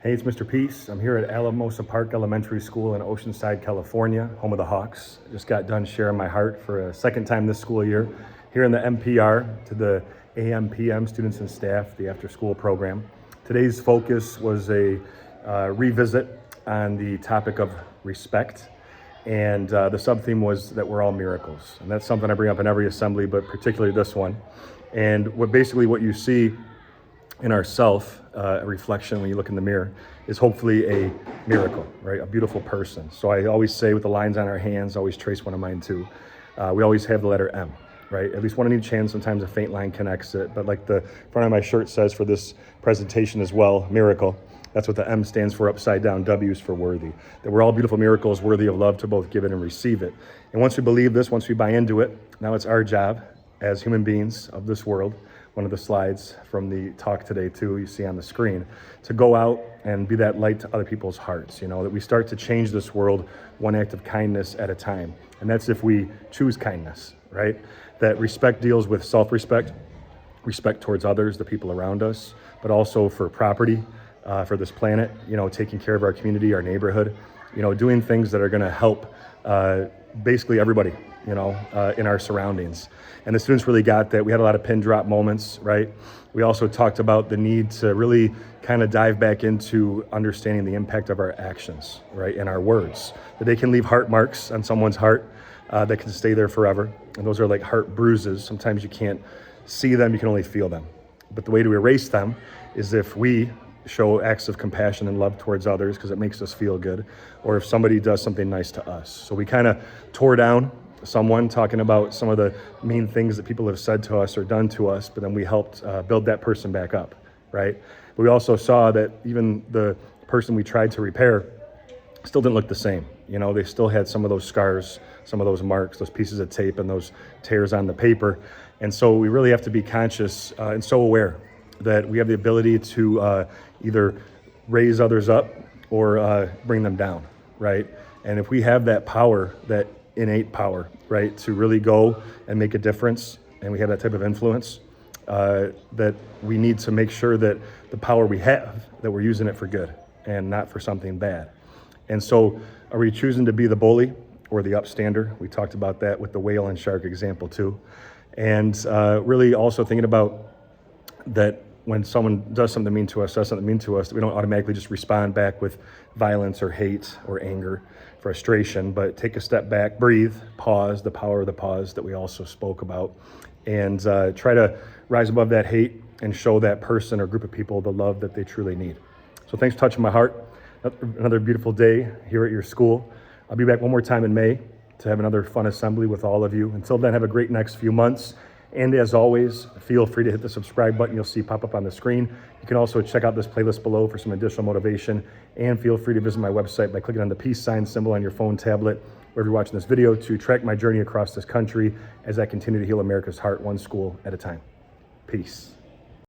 Hey, it's Mr. Peace. I'm here at Alamosa Park Elementary School in Oceanside, California, home of the Hawks. Just got done sharing my heart for a second time this school year here in the MPR to the AM/PM students and staff, the after-school program. Today's focus was a revisit on the topic of respect, and the sub-theme was that we're all miracles. And that's something I bring up in every assembly, but particularly this one. And what you see in ourself, a reflection when you look in the mirror, is hopefully a miracle, right? A beautiful person. So I always say with the lines on our hands, always trace one of mine too. We always have the letter M, right? At least one on each hand, sometimes a faint line connects it. But like the front of my shirt says for this presentation as well, miracle. That's what the M stands for, upside down, W is for worthy. That we're all beautiful miracles, worthy of love to both give it and receive it. And once we believe this, once we buy into it, now it's our job as human beings of this world, one of the slides from the talk today too, you see on the screen, to go out and be that light to other people's hearts, that we start to change this world one act of kindness at a time. And that's if we choose kindness, right? That respect deals with self-respect, respect towards others, the people around us, but also for property, for this planet, taking care of our community, our neighborhood, doing things that are gonna help basically everybody, in our surroundings. And the students really got that. We had a lot of pin drop moments, right? We also talked about the need to really kind of dive back into understanding the impact of our actions, right? And our words, that they can leave heart marks on someone's heart that can stay there forever. And those are like heart bruises. Sometimes you can't see them, you can only feel them. But the way to erase them is if we show acts of compassion and love towards others because it makes us feel good, or if somebody does something nice to us. So we kind of tore down someone talking about some of the mean things that people have said to us or done to us, but then we helped build that person back up, right? But we also saw that even the person we tried to repair still didn't look the same. They still had some of those scars, some of those marks, those pieces of tape and those tears on the paper. And so we really have to be conscious and so aware that we have the ability to either raise others up or bring them down, right? And if we have that power, that innate power, right, to really go and make a difference, and we have that type of influence, that we need to make sure that the power we have, that we're using it for good and not for something bad. And so are we choosing to be the bully or the upstander? We talked about that with the whale and shark example too. And really also thinking about that when someone does something mean to us, that we don't automatically just respond back with violence or hate or anger, frustration, but take a step back, breathe, pause, the power of the pause that we also spoke about, and try to rise above that hate and show that person or group of people the love that they truly need. So thanks for touching my heart. Another beautiful day here at your school. I'll be back one more time in May to have another fun assembly with all of you. Until then, have a great next few months. And as always, feel free to hit the subscribe button you'll see pop up on the screen. You can also check out this playlist below for some additional motivation, and feel free to visit my website by clicking on the peace sign symbol on your phone, tablet, wherever you're watching this video, to track my journey across this country as I continue to heal America's heart one school at a time. Peace.